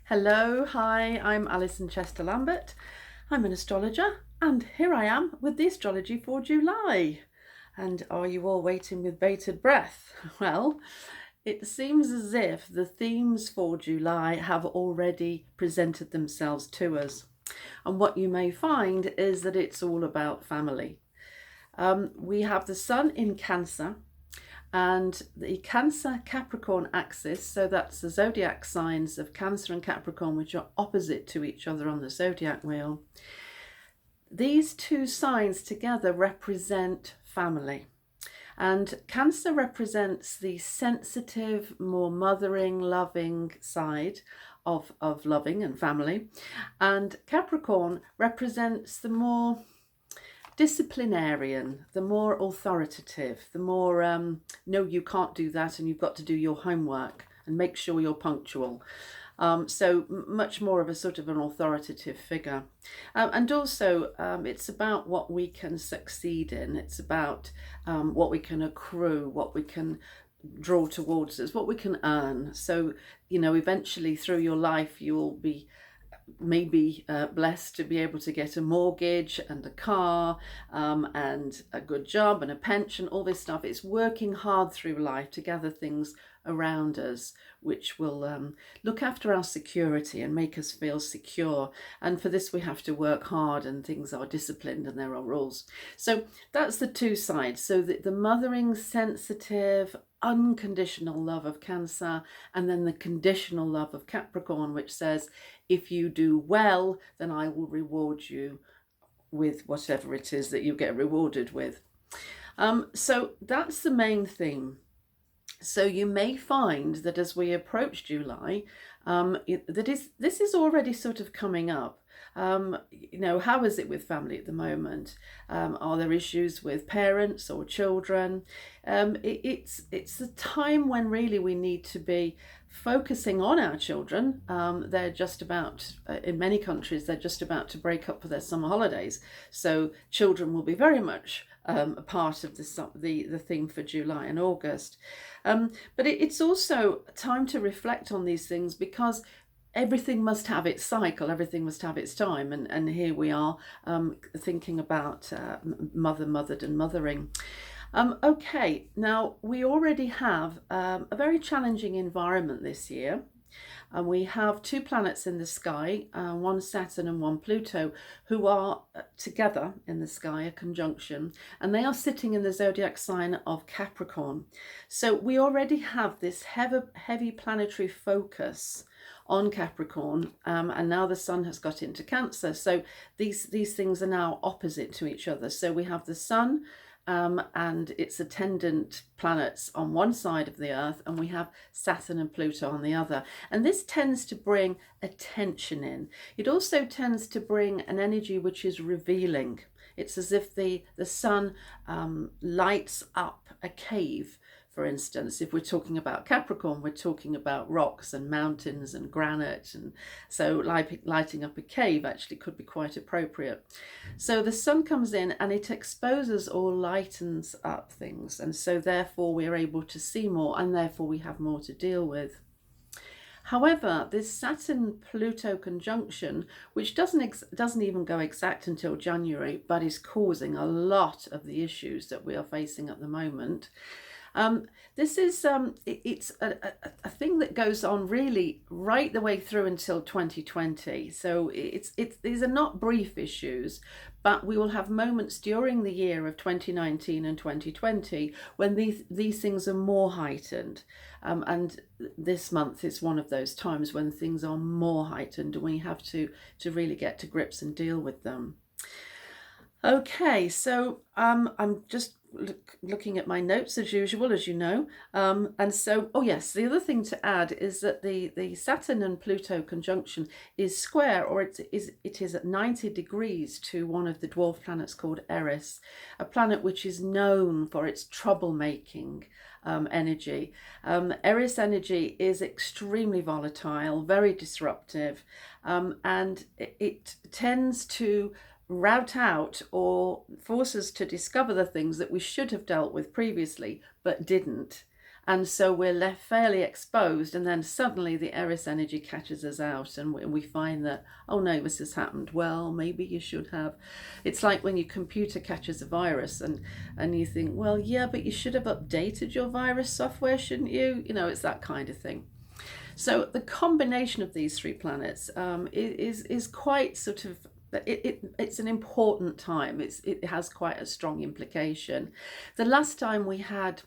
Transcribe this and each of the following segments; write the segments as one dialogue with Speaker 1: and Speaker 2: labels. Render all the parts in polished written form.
Speaker 1: Hello, hi, I'm Alison Chester-Lambert. I'm an astrologer, and here I am with the astrology for July. And are you all waiting with bated breath? Well, it seems as if the themes for July have already presented themselves to us. And what you may find is that it's all about family. We have the Sun in Cancer, and the Cancer Capricorn axis, so that's the zodiac signs of Cancer and Capricorn, which are opposite to each other on the zodiac wheel. These two signs together represent family. And Cancer represents the sensitive, more mothering, loving side of loving and family. And Capricorn represents the more disciplinarian, the more authoritative, the more no, you can't do that and you've got to do your homework and make sure you're punctual. So much more of a sort of an authoritative figure. And also it's about what we can succeed in. It's about what we can accrue, what we can draw towards us, what we can earn. So, eventually through your life, you'll be maybe blessed to be able to get a mortgage and a car and a good job and a pension, all this stuff. It's working hard through life to gather things around us which will look after our security and make us feel secure. And for this we have to work hard, and things are disciplined and there are rules. So that's the two sides. So the mothering, sensitive, unconditional love of Cancer, and then the conditional love of Capricorn, which says, if you do well, then I will reward you with whatever it is that you get rewarded with. So that's the main theme. So you may find that as we approach July, this is already sort of coming up. How is it with family at the moment? Are there issues with parents or children? It's the time when really we need to be focusing on our children. They're just about, in many countries, they're just about to break up for their summer holidays. So children will be very much a part of the theme for July and August. But it's also time to reflect on these things, because everything must have its cycle, everything must have its time. And here we are thinking about mothered and mothering. Okay, now we already have a very challenging environment this year. And we have two planets in the sky, one Saturn and one Pluto, who are together in the sky, a conjunction, and they are sitting in the zodiac sign of Capricorn. So we already have this heavy planetary focus on Capricorn, and now the Sun has got into Cancer. So these things are now opposite to each other. So we have the Sun and its attendant planets on one side of the Earth, and we have Saturn and Pluto on the other. And this tends to bring attention in. It also tends to bring an energy which is revealing. It's as if the Sun lights up a cave. For instance, if we're talking about Capricorn, we're talking about rocks and mountains and granite, and so lighting up a cave actually could be quite appropriate. So the Sun comes in and it exposes or lightens up things, and so therefore we're able to see more, and therefore we have more to deal with. However, this Saturn-Pluto conjunction, which doesn't even go exact until January, but is causing a lot of the issues that we are facing at the moment. This is it's a thing that goes on really right the way through until 2020. So these are not brief issues, but we will have moments during the year of 2019 and 2020 when these things are more heightened. And this month is one of those times when things are more heightened and we have to really get to grips and deal with them. Okay, so I'm just looking at my notes as usual, as you know. And so, oh yes, the other thing to add is that the Saturn and Pluto conjunction is square, or it is at 90 degrees to one of the dwarf planets called Eris, a planet which is known for its troublemaking energy. Eris energy is extremely volatile, very disruptive, and it tends to route out or force us to discover the things that we should have dealt with previously but didn't. And so we're left fairly exposed, and then suddenly the Eris energy catches us out, and we find that, oh no, this has happened. Well, maybe you should have. It's like when your computer catches a virus, and you think, well, yeah, but you should have updated your virus software, shouldn't you? You know, it's that kind of thing. So the combination of these three planets is quite sort of, it's an important time. It has quite a strong implication. The last time we had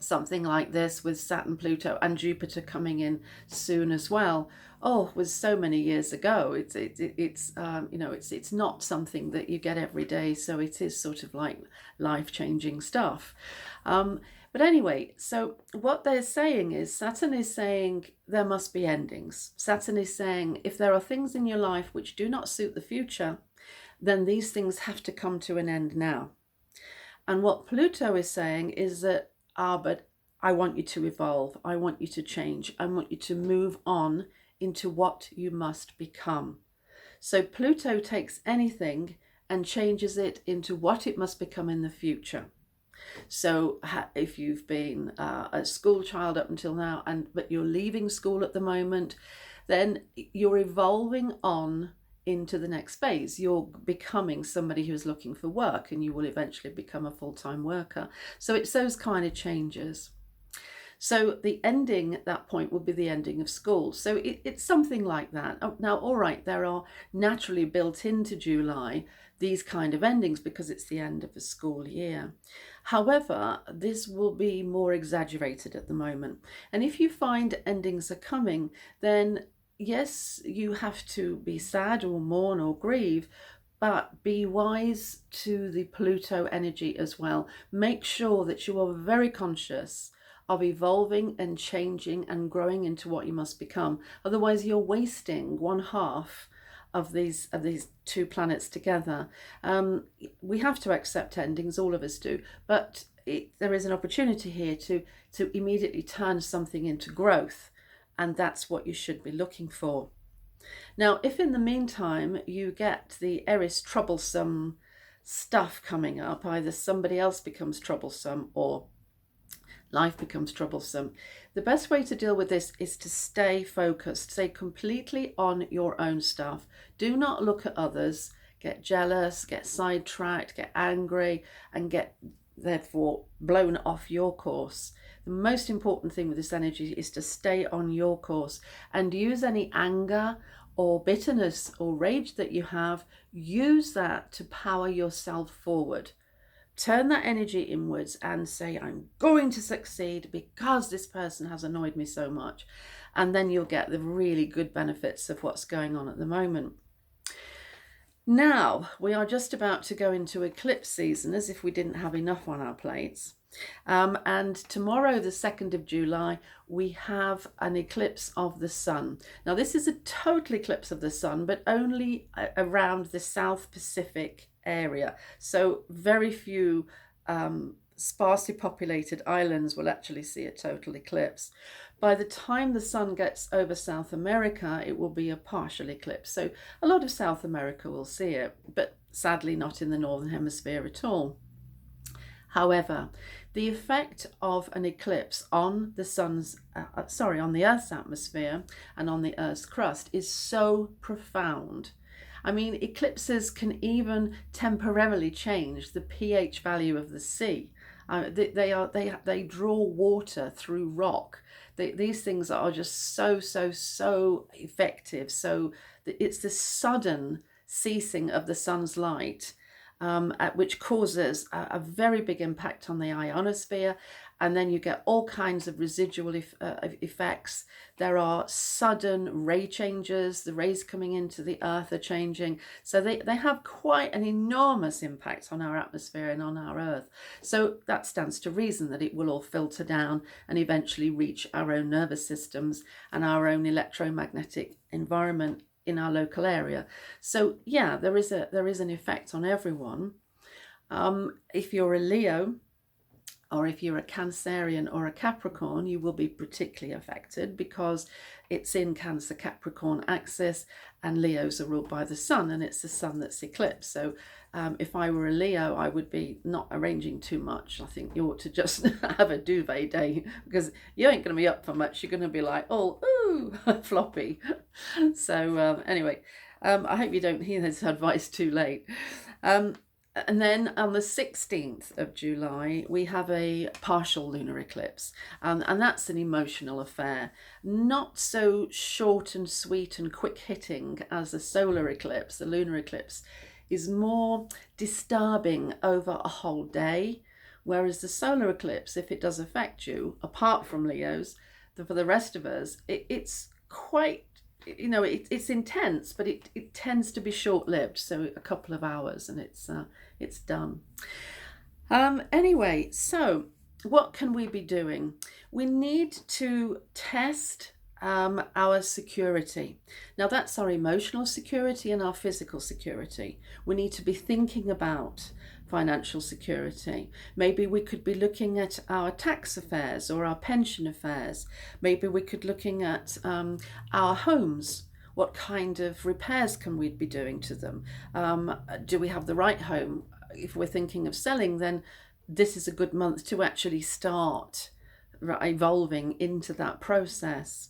Speaker 1: something like this with Saturn, Pluto, and Jupiter coming in soon as well, oh, was so many years ago. It's not something that you get every day, so it is sort of like life-changing stuff. But anyway, so what they're saying is, Saturn is saying there must be endings. Saturn is saying if there are things in your life which do not suit the future, then these things have to come to an end now. And what Pluto is saying is that, but I want you to evolve. I want you to change. I want you to move on into what you must become. So Pluto takes anything and changes it into what it must become in the future. So if you've been a school child up until now, but you're leaving school at the moment, then you're evolving on into the next phase. You're becoming somebody who's looking for work, and you will eventually become a full-time worker. So it's those kind of changes. So the ending at that point will be the ending of school. So it's something like that. Now, all right, there are naturally built into July these kind of endings because it's the end of a school year. However, this will be more exaggerated at the moment. And if you find endings are coming, then yes, you have to be sad or mourn or grieve, but be wise to the Pluto energy as well. Make sure that you are very conscious of evolving and changing and growing into what you must become. Otherwise, you're wasting one half of these two planets together. We have to accept endings, all of us do, but there is an opportunity here to immediately turn something into growth, and that's what you should be looking for. Now, if in the meantime you get the Eris troublesome stuff coming up, either somebody else becomes troublesome or life becomes troublesome, the best way to deal with this is to stay focused, stay completely on your own stuff. Do not look at others, get jealous, get sidetracked, get angry, and get therefore blown off your course. The most important thing with this energy is to stay on your course and use any anger or bitterness or rage that you have, use that to power yourself forward. Turn that energy inwards and say, I'm going to succeed because this person has annoyed me so much. And then you'll get the really good benefits of what's going on at the moment. Now, we are just about to go into eclipse season, as if we didn't have enough on our plates. And tomorrow, the 2nd of July, we have an eclipse of the sun. Now, this is a total eclipse of the sun, but only around the South Pacific area. So very few sparsely populated islands will actually see a total eclipse. By the time the sun gets over South America, it will be a partial eclipse. So a lot of South America will see it, but sadly not in the Northern Hemisphere at all. However, the effect of an eclipse on the on the Earth's atmosphere and on the Earth's crust is so profound. I mean, eclipses can even temporarily change the pH value of the sea. They draw water through rock. These things are just so effective. So it's the sudden ceasing of the sun's light, which causes a very big impact on the ionosphere, and then you get all kinds of residual effects. There are sudden ray changes. The rays coming into the earth are changing. So they have quite an enormous impact on our atmosphere and on our earth. So that stands to reason that it will all filter down and eventually reach our own nervous systems and our own electromagnetic environment in our local area. So yeah, there is an effect on everyone. If you're a Leo, or if you're a Cancerian or a Capricorn, you will be particularly affected because it's in Cancer Capricorn axis and Leos are ruled by the sun, and it's the sun that's eclipsed. So if I were a Leo, I would be not arranging too much. I think you ought to just have a duvet day, because you ain't going to be up for much. You're going to be like, oh, ooh, floppy. So anyway, I hope you don't hear this advice too late. And then on the 16th of July, we have a partial lunar eclipse. And that's an emotional affair. Not so short and sweet and quick hitting as the solar eclipse. The lunar eclipse is more disturbing over a whole day. Whereas the solar eclipse, if it does affect you, apart from Leos, for the rest of us, it's quite, you know, it's intense, but it tends to be short-lived, so a couple of hours and it's done. Anyway, so what can we be doing? We need to test our security. Now that's our emotional security and our physical security. We need to be thinking about financial security. Maybe we could be looking at our tax affairs or our pension affairs. Maybe we could looking at our homes. What kind of repairs can we be doing to them? Do we have the right home? If we're thinking of selling, then this is a good month to actually start evolving into that process.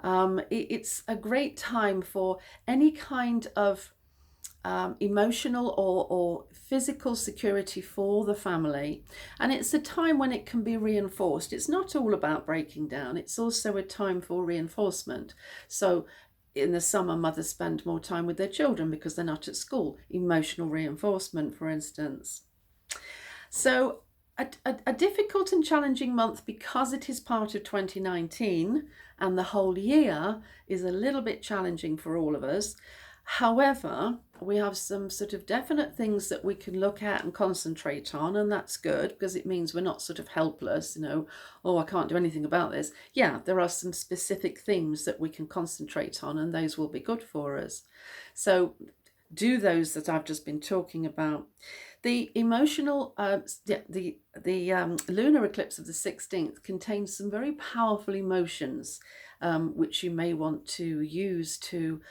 Speaker 1: It's a great time for any kind of emotional or physical security for the family, and it's a time when it can be reinforced. It's not all about breaking down, it's also a time for reinforcement. So in the summer, mothers spend more time with their children because they're not at school. Emotional reinforcement, for instance. So a difficult and challenging month because it is part of 2019 and the whole year is a little bit challenging for all of us. However, we have some sort of definite things that we can look at and concentrate on, and that's good because it means we're not sort of helpless, you know, oh, I can't do anything about this. Yeah, there are some specific themes that we can concentrate on, and those will be good for us. So do those that I've just been talking about. The emotional, the lunar eclipse of the 16th contains some very powerful emotions, which you may want to use to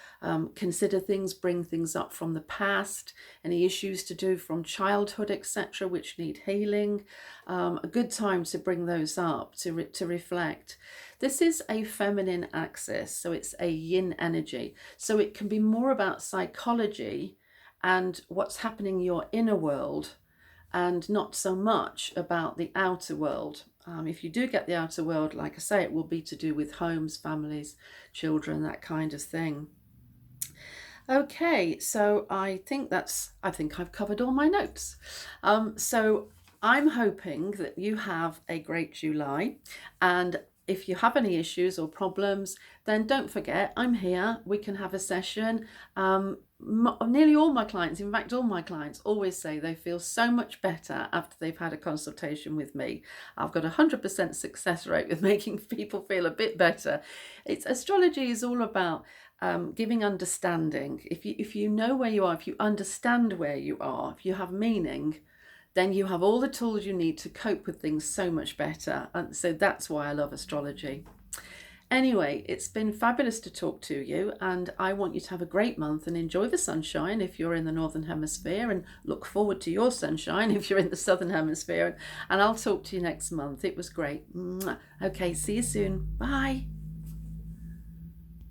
Speaker 1: consider things, bring things up from the past, any issues to do from childhood, etc., which need healing. A good time to bring those up, to reflect. This is a feminine axis, so it's a yin energy. So it can be more about psychology and what's happening in your inner world, and not so much about the outer world. If you do get the outer world, like I say, it will be to do with homes, families, children, that kind of thing. Okay, so I think I've covered all my notes. So I'm hoping that you have a great July, and if you have any issues or problems, then don't forget, I'm here. We can have a session. Nearly all my clients, in fact, all my clients always say they feel so much better after they've had a consultation with me. I've got 100% success rate with making people feel a bit better. Astrology is all about giving understanding. If you know where you are, if you understand where you are, if you have meaning, then you have all the tools you need to cope with things so much better. And so that's why I love astrology. Anyway, it's been fabulous to talk to you, and I want you to have a great month and enjoy the sunshine if you're in the Northern Hemisphere, and look forward to your sunshine if you're in the Southern Hemisphere. And I'll talk to you next month. It was great. Okay, see you soon. Bye.